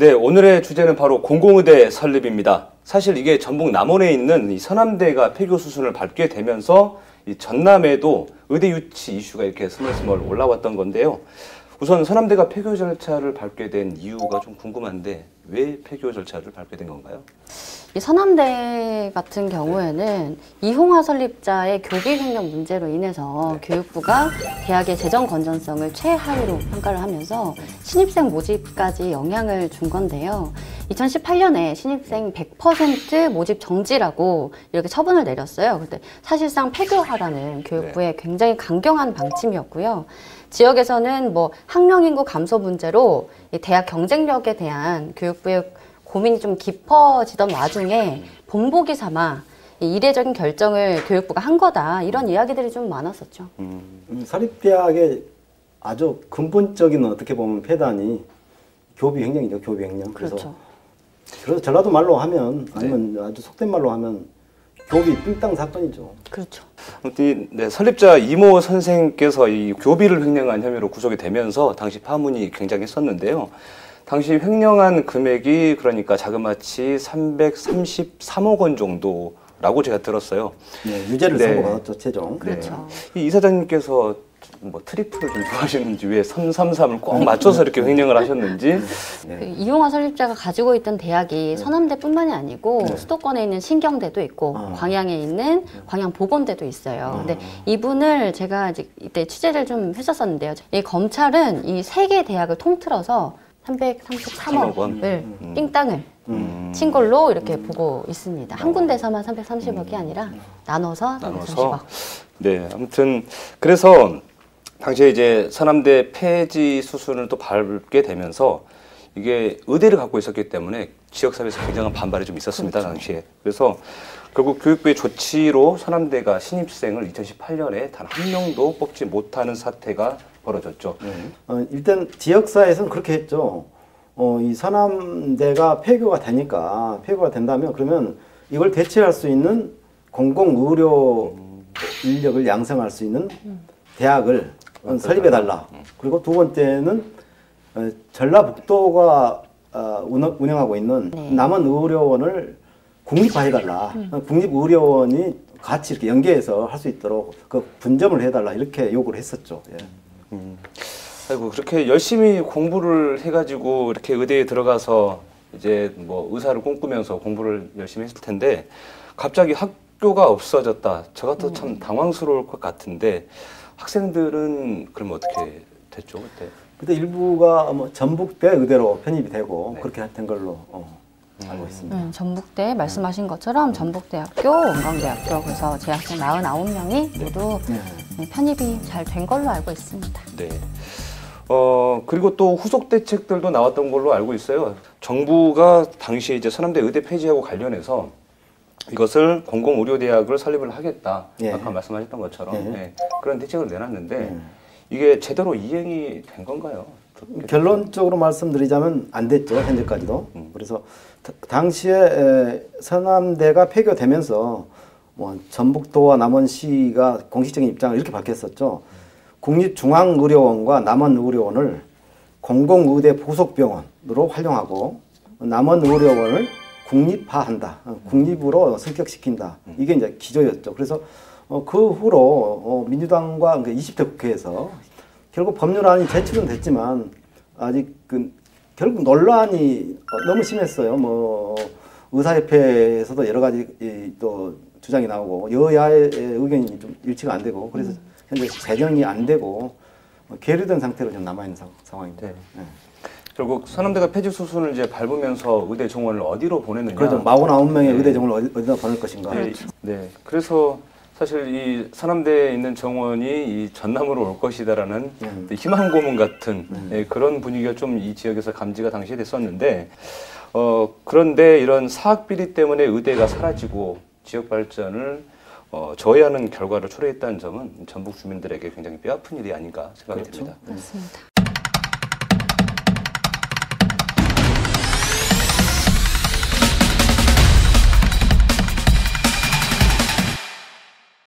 네, 오늘의 주제는 바로 공공의대 설립입니다. 사실 이게 전북 남원에 있는 이 서남대가 폐교 수순을 밟게 되면서 이 전남에도 의대 유치 이슈가 이렇게 스멀스멀 올라왔던 건데요. 우선 서남대가 폐교 절차를 밟게 된 이유가 좀 궁금한데 왜 폐교 절차를 밟게 된 건가요? 이 서남대 같은 경우에는 이홍화 설립자의 교비 횡령 문제로 인해서 교육부가 대학의 재정 건전성을 최하위로 평가를 하면서 신입생 모집까지 영향을 준 건데요. 2018년에 신입생 100% 모집 정지라고 이렇게 처분을 내렸어요. 근데 사실상 폐교하라는 교육부의 굉장히 강경한 방침이었고요. 지역에서는 뭐 학령 인구 감소 문제로 이 대학 경쟁력에 대한 교육부의 고민이 좀 깊어지던 와중에 본보기 삼아 이례적인 결정을 교육부가 한 거다. 이런 이야기들이 좀 많았었죠. 사립대학의 아주 근본적인 어떻게 보면 폐단이 교비 횡령이죠. 교비 횡령. 그렇죠. 그래서 전라도 말로 하면 아니면 아주 속된 말로 하면 교비 삥땅 사건이죠. 그렇죠. 네, 설립자 이모 선생께서 이 교비를 횡령한 혐의로 구속이 되면서 당시 파문이 굉장했었는데요. 당시 횡령한 금액이 그러니까 자그마치 333억 원 정도라고 제가 들었어요. 네, 유죄를 선고받았죠, 최종. 그렇죠. 이 이사장님께서 뭐 트리플을 좀 좋아하시는지 왜 333을 꼭 맞춰서 이렇게 횡령을 하셨는지. 그 이홍화 설립자가 가지고 있던 대학이 서남대뿐만이 아니고 수도권에 있는 신경대도 있고 광양에 있는 광양보건대도 있어요. 근데 이분을 제가 이때 취재를 좀 했었었는데요. 이 검찰은 이 세 개 대학을 통틀어서 333억 원을 삥땅을 친 걸로 이렇게 보고 있습니다. 한 군데서만 330억이 아니라 나눠서 330억. 네, 아무튼 그래서 당시에 이제 서남대 폐지 수순을 또 밟게 되면서 이게 의대를 갖고 있었기 때문에 지역사회에서 굉장한 반발이 좀 있었습니다. 그렇죠. 당시에. 그래서 결국 교육부의 조치로 서남대가 신입생을 2018년에 단 한 명도 뽑지 못하는 사태가 벌어졌죠. 일단 지역사회에서는 그렇게 했죠. 이 서남대가 폐교가 된다면 그러면 이걸 대체할 수 있는 공공의료 인력을 양성할 수 있는 대학을 설립해달라. 그리고 두 번째는 전라북도가 운영하고 있는 남원의료원을 국립화해달라. 국립의료원이 같이 이렇게 연계해서 할 수 있도록 그 분점을 해달라. 이렇게 요구를 했었죠. 예. 아이고, 그렇게 열심히 공부를 해가지고 이렇게 의대에 들어가서 이제 뭐 의사를 꿈꾸면서 공부를 열심히 했을 텐데 갑자기 학교가 없어졌다. 저 같아도 참 당황스러울 것 같은데 학생들은 그럼 어떻게 됐죠 그때? 그때 일부가 뭐 전북대 의대로 편입이 되고 그렇게 된 걸로 알고 있습니다. 전북대 말씀하신 것처럼 전북대학교, 원광대학교 그래서 재학생 49명이 모두 편입이 잘 된 걸로 알고 있습니다. 네. 그리고 또 후속 대책들도 나왔던 걸로 알고 있어요. 정부가 당시에 이제 서남대 의대 폐지하고 관련해서 이것을 공공의료대학을 설립을 하겠다. 아까 말씀하셨던 것처럼 그런 대책을 내놨는데 이게 제대로 이행이 된 건가요? 결론적으로 말씀드리자면 안 됐죠. 현재까지도. 그래서 당시에 서남대가 폐교되면서 뭐 전북도와 남원시가 공식적인 입장을 이렇게 밝혔었죠. 국립중앙의료원과 남원의료원을 공공의대 부속병원으로 활용하고 남원의료원을 국립화한다. 국립으로 승격시킨다. 이게 이제 기조였죠. 그래서 그 후로 민주당과 20대 국회에서 결국 법률안이 제출은 됐지만 아직 결국 논란이 너무 심했어요. 뭐 의사협회에서도 여러 가지 또 주장이 나오고 여야의 의견이 좀 일치가 안 되고 그래서 현재 재정이 안 되고 계류된 상태로 좀 남아 있는 상황입니다. 결국 서남대가 폐지 수순을 이제 밟으면서 의대 정원을 어디로 보냈느냐? 그렇죠. 49명의 의대 정원을 어디다 보낼 것인가? 네. 그래서 사실 이 서남대에 있는 정원이 이 전남으로 올 것이다라는 희망 고문 같은 그런 분위기가 좀 이 지역에서 감지가 당시에 됐었는데 그런데 이런 사학 비리 때문에 의대가 사라지고 지역 발전을 저해하는 결과를 초래했다는 점은 전북 주민들에게 굉장히 뼈아픈 일이 아닌가 생각이 듭니다. 그렇습니다.